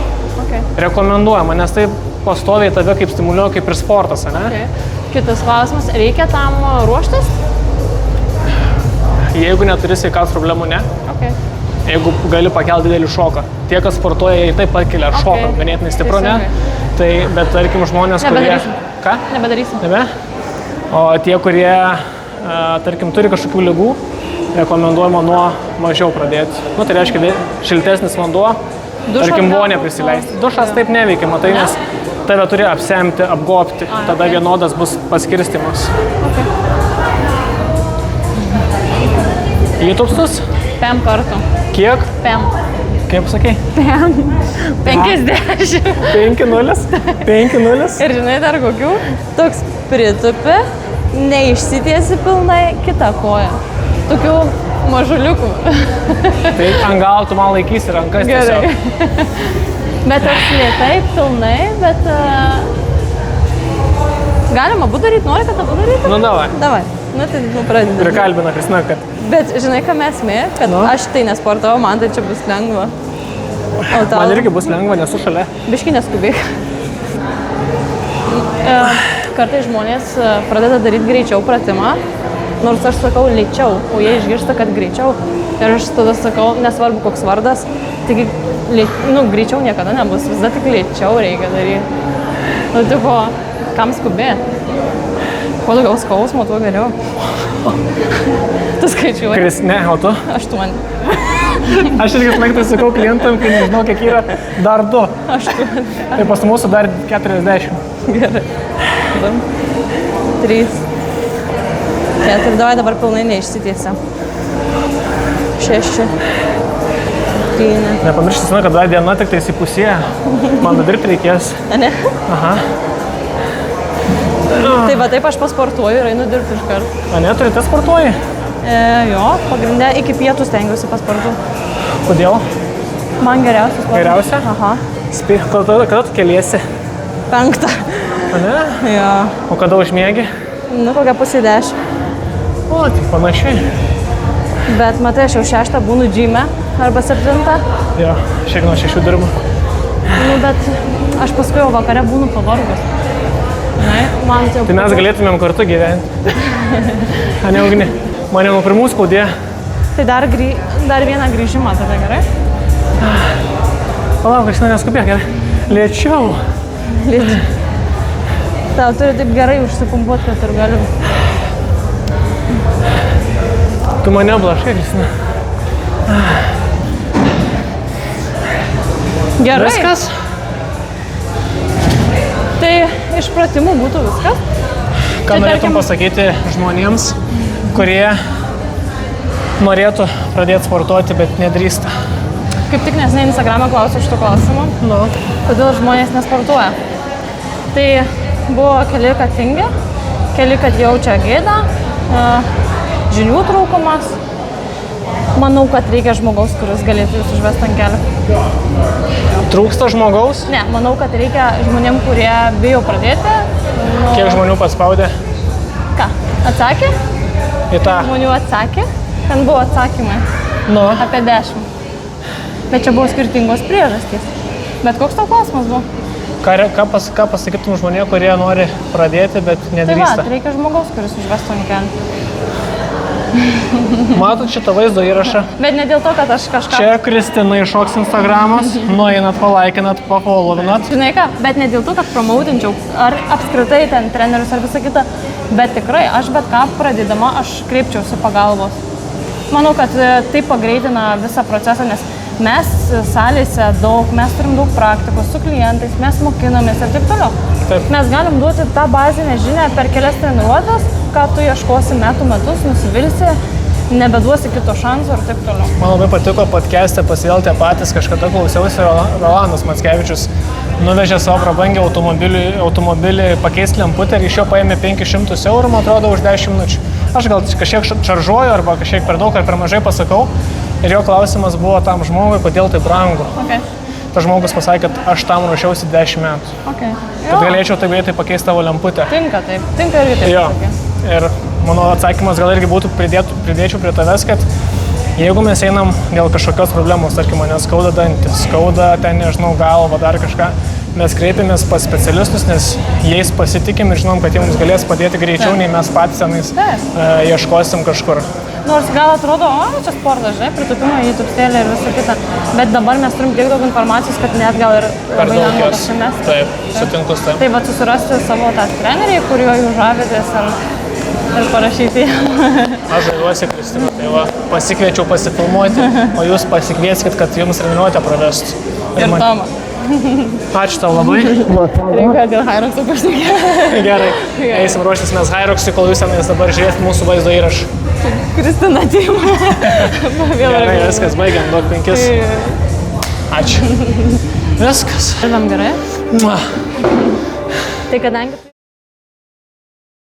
Okay. rekomenduojama, nes tai pastoviai tave kaip stimuliuoja, kaip ir sportas, ne? Okay. Kitas klausimas, reikia tam ruoštis? Jeigu neturi sveikatos problemų, ne. Okay. Jeigu gali pakelti didelį šoką. Tie, kas sportuoja, jie taip pakelia šoką, ganėtinai stipru, ne? Tai, bet tarkim, žmonės, kurie... Nebedarysim. Ką? Nebedarysim. Nebe? O tie, kurie, tarkim, turi kažkokių ligų, rekomenduojama nuo mažiau pradėti. Nu, tai reiškia, šiltesnis vanduo, tarkim, vonė prisileisti. Dušas taip neveikia, matai, nes tave turi apsemti, apgobti, tada vienodas bus paskirstimas. Įtupstus? 5 kartų. Kiek? 5. Kaip sakei? 50. 5-0. 5-0. Ir žinai dar kokių? Toks pritupi, neišsitiesi pilnai kitą koją. Tokių mažuliukų. Tai ant gal tu man laikysi rankas Gerai. tiesiog. Bet toks lėtai, pilnai, bet... Galima abu daryti, nori, kad abu daryti? Nu, davai. Davai. Nu, tai pradedame. Ir kalbina Kristina, kad... Bet žinai, ką mes esmė, kad aš tai nesportavau, man tai čia bus lengva. O tau? Man irgi bus lengva, nesu šalia. Biški neskubėk. Kartais žmonės pradeda daryti greičiau pratimą, nors aš sakau lėčiau, o jie išgirsta, kad greičiau. Ir aš tada sakau, nesvarbu koks vardas, tik greičiau niekada nebus, visada tik lėčiau reikia daryti. Nu, tipo, kam skubėti? Kuo daugiau skausmo, tuo geriau. Tu skaičiuoji? Ne, o tu? 8. Aš irgi laiktai sakau klientam, kai nežinau, kiek yra, dar 2. 8. Tai pas mūsų dar 40. Gerai. 2, 3, 4. Davai dabar pilnai neišsitiesia. 6, 7. Nepamiršti, kad dar diena tik tai įpusėja. Man dirbti reikės. Ne? Aha. Tai va taip aš pasportuoju ir einu dirbti iš karto. A ne, turite sportuoji? Jo, pagrindė iki pietų stengiuosi pasportuoti. Kodėl? Man geriausias sportas. Geriausia? Aha. Kada tu keliesi? 5. A ne? Jo. O kada užmiegi? Nu, kokia pusė 10. O, tik panašiai. Bet matai, aš jau 6 būnu džime arba 7. Jo, šiek nuo 6 dirbu. Nu, bet aš paskui jau vakare būnu pavargus. Man tai jau... Tai mes galėtumėm kartu gyventi. A ne, Ugnė? Man jau nuo pirmų skaudė. Tai dar vieną grįžimą tada, gerai? Palauk, Kristina, neskubėk, gerai. Lėčiau. Tau turi taip gerai užsipumpuoti, kad ir galiu. Tu mane blaškai, Kristina. Gerai. Viskas? Tai iš pratimų būtų viskas. Ką norėtum pasakyti žmonėms, kurie norėtų pradėti sportuoti, bet nedrįsta? Kaip tik nesnei Instagram'e klausiau šito klausimo. Nu. Kodėl žmonės nesportuoja? Tai buvo keli, kad tingi, keli, kad jaučia gėdą, žinių trūkumas. Manau, kad reikia žmogaus, kuris galėtų jūs užvesti ant kelio. Trūksta žmogaus? Ne, manau, kad reikia žmonėm, kurie bijo pradėti. Kiek žmonių paspaudė? Ką? Atsakė? Į tą? Žmonių atsakė. Ten buvo atsakymai. Nu. Apie 10. Bet čia buvo skirtingos priežastys. Bet koks tau klausimas buvo? Ką pasakytum žmonė, kurie nori pradėti, bet nedrįsta? Tai va, reikia žmogaus, kuris užvestų ant kelio. Matot šitą vaizdo įrašą? Bet ne dėl to, kad aš kažką... Čia Kristina iššoks Instagramas, nueinat, palaikinat, pafollovinat. Žinai ką, bet ne dėl to, kad promautinčiau, ar apskritai ten trenerius ar visą kitą, bet tikrai aš bet ką pradėdama, aš kreipčiausi pagalbos. Manau, kad tai pagreitina visą procesą, nes mes salėse mes turim daug praktikos su klientais, mes mokinamės ir taip toliau. Taip. Mes galim duoti tą bazinę žinią per kelias treniruotes, ką tu ieškosi metus, nusivilsi, nebeduosi kito šanso ir taip toliau. Man labai patiko podcast'e Pasieltė patys, kažkada klausiausi, Rolandas Mackevičius nuvežė savo prabangį automobilį pakeisti lemputę ir iš jo paėmė 500 €, man atrodo, už 10 minučių. Aš gal kažkiek šaržuoju arba kažkiek per daug ar per mažai pasakau ir jo klausimas buvo tam žmogui, kodėl tai brangu. Okay. Tas žmogus pasakė, kad aš tam ruošiausi 10 metų. Okay. Kad galėčiau taip greitai pakeisti tavo lemputę. Tinka taip, tinka irgi taip. Jo. Ir mano atsakymas gal irgi būtų pridėčiau prie tavęs, kad jeigu mes einam dėl kažkokios problemos, tarkim, mane skauda dantis, skauda ten, nežinau, galva, dar kažką, mes kreipiamės pas specialistus, nes jais pasitikim ir žinom, kad jie mums galės padėti greičiau, nei mes patys tenais ieškosim kažkur. Nors gal atrodo, čia sportas, žinai, pritupimo į tupstėlį ir visą kitą, bet dabar mes turim tiek daug informacijos, kad net gal ir per daug jos. pasimesti. Taip, sutinku su taip. Tai va, susirasti savo tą trenerį, kuriuo jūs žavitės ir parašyti. Aš žaviuosi Kristina, tai va, pasikviečiau pasifilmuoti, o jūs pasikvieskit, kad jums treniruotę pravestų. Ir Tomą. Ačiū tau labai. Reikia dėl Hyrox'o pašnekėti. Gerai, eisim ruoštis mes Hyrox'ui, kol jūs tenais dabar žiūrėsit mūsų vaizdo įrašą. Kristina ateina. Gerai, viskas, baigiam, duok 5. Ačiū. Viskas. Žinom gerai. Mua. Tai kadangi...